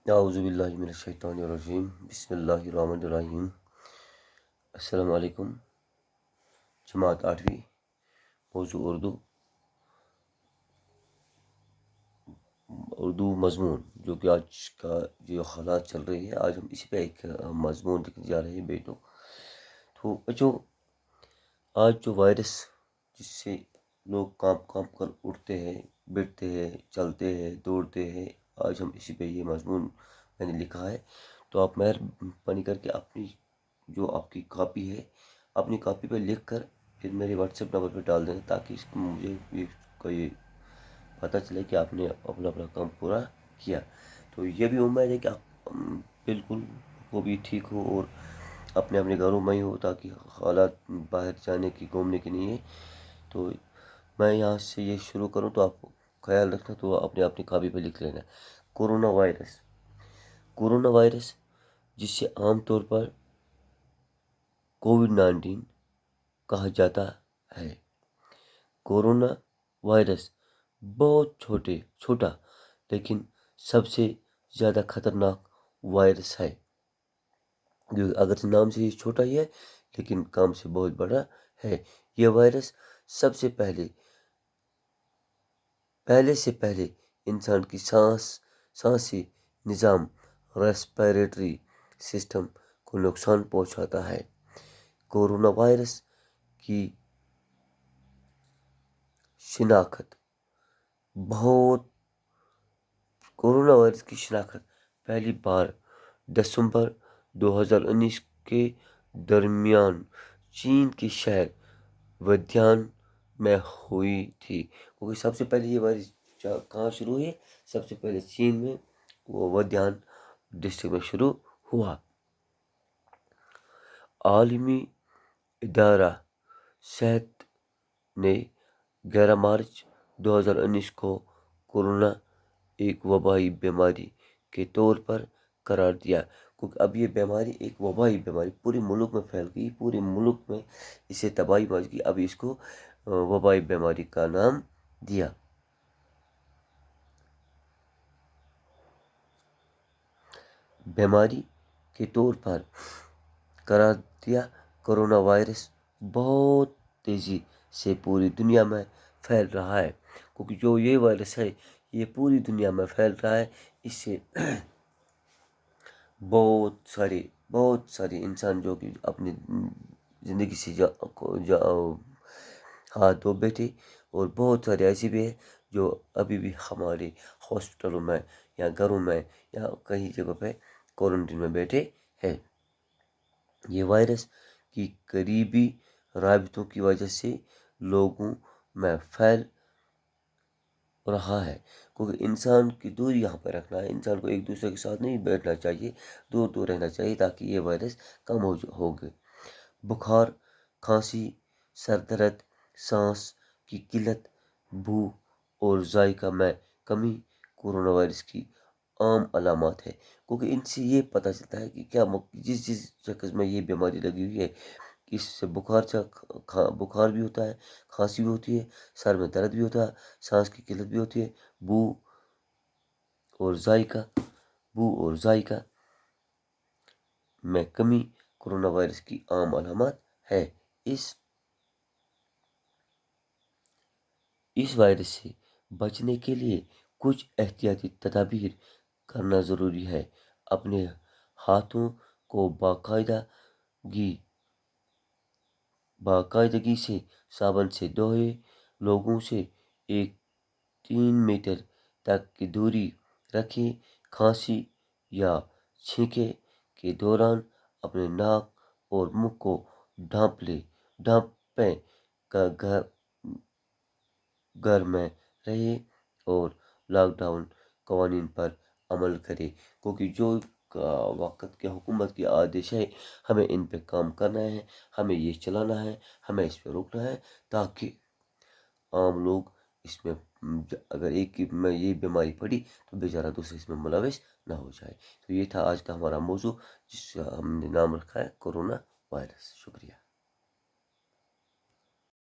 اعوذ باللہ من الشیطان الرجیم، بسم اللہ الرحمن الرحیم۔ السلام علیکم۔ جماعت 8ویں، موضوع اردو مضمون، جو کہ آج کا جو حالات چل رہی ہے، آج ہم اسی پہ ایک مضمون لکھنے جا رہے ہیں بیٹوں۔ تو آج جو وائرس جس سے لوگ کانپ کانپ کر اٹھتے ہیں، بیٹھتے ہیں، چلتے ہیں، دوڑتے ہیں، آج ہم اسی پہ یہ مضمون میں نے لکھا ہے۔ تو آپ مہربانی کر کے آپ کی کاپی ہے، اپنی کاپی پہ لکھ کر پھر میرے واٹس ایپ نمبر پہ ڈال دینا، تاکہ مجھے یہ پتہ چلے کہ آپ نے اپنا کام پورا کیا۔ تو یہ بھی امید ہے کہ آپ بالکل وہ بھی ٹھیک ہو اور اپنے گھروں میں ہی ہو، تاکہ حالات باہر جانے کی، گھومنے کی نہیں ہے۔ تو میں یہاں سے یہ شروع کروں تو آپ خیال رکھنا، تو اپنی کاپی پہ لکھ لینا۔ کورونا وائرس، جس سے عام طور پر کووڈ-19 کہا جاتا ہے۔ کورونا وائرس بہت چھوٹا لیکن سب سے زیادہ خطرناک وائرس ہے، جو اگر نام سے ہی چھوٹا ہی ہے لیکن کام سے بہت بڑا ہے۔ یہ وائرس سب سے پہلے انسان کی سانسی نظام، ریسپیریٹری سسٹم کو نقصان پہنچاتا ہے۔ کورونا وائرس کی شناخت پہلی بار دسمبر 2019 کے درمیان چین کے شہر ودیان میں ہوئی تھی۔ کیونکہ سب سے پہلے یہ وائرس کہاں شروع ہوئی؟ سب سے پہلے چین میں، وہ ودیان ڈسٹرکٹ میں شروع ہوا۔ عالمی ادارہ صحت نے 11 مارچ 2019 کو کورونا ایک وبائی بیماری کے طور پر قرار دیا، کیونکہ اب یہ بیماری ایک وبائی بیماری پورے ملک میں پھیل گئی، پورے ملک میں اسے تباہی مچ گئی۔ اب اس کو وبائی بیماری کا نام دیا۔ بیماری کے طور پر قرار دیا۔ کورونا وائرس بہت تیزی سے پوری دنیا میں پھیل رہا ہے، کیونکہ جو یہ وائرس ہے یہ پوری دنیا میں پھیل رہا ہے۔ اس سے بہت سارے انسان جو کہ اپنی زندگی سے ہاتھ دھو بیٹھے، اور بہت سارے ایسے بھی ہیں جو ابھی بھی ہمارے ہاسپٹلوں میں یا گھروں میں یا کہیں جگہ پہ کوارنٹین میں بیٹھے ہیں۔ یہ وائرس کی قریبی رابطوں کی وجہ سے لوگوں میں پھیل رہا ہے، کیونکہ انسان کی دوری یہاں پہ رکھنا ہے۔ انسان کو ایک دوسرے کے ساتھ نہیں بیٹھنا چاہیے، دور رہنا چاہیے، تاکہ یہ وائرس کم ہوگا۔ بخار، کھانسی، سر درد، سانس کی قلت، بو اور ذائقہ میں کمی کورونا وائرس کی عام علامات ہے، کیونکہ ان سے یہ پتہ چلتا ہے کہ جس شخص میں یہ بیماری لگی ہوئی ہے، اس سے بخار بھی ہوتا ہے، کھانسی بھی ہوتی ہے، سر میں درد بھی ہوتا ہے، سانس کی قلت بھی ہوتی ہے، بو اور ذائقہ میں کمی کورونا وائرس کی عام علامات ہے۔ اس وائرس سے بچنے کے لیے کچھ احتیاطی تدابیر کرنا ضروری ہے۔ اپنے ہاتھوں کو باقاعدگی سے صابن سے دھوئے، لوگوں سے 3 میٹر تک کی دوری رکھیں، کھانسی یا چھینکے کے دوران اپنے ناک اور منہ کو ڈھانپیں، گھر میں رہیں اور لاک ڈاؤن قوانین پر عمل کریں، کیونکہ جو وقت کے حکومت کی آدیش ہے، ہمیں ان پہ کام کرنا ہے، ہمیں یہ چلانا ہے، ہمیں اس پہ روکنا ہے، تاکہ عام لوگ اس میں، اگر ایک میں یہ بیماری پڑی تو بیچارہ دوسرے اس میں ملوث نہ ہو جائے۔ تو یہ تھا آج کا ہمارا موضوع، جس کا ہم نے نام رکھا ہے کورونا وائرس۔ شکریہ۔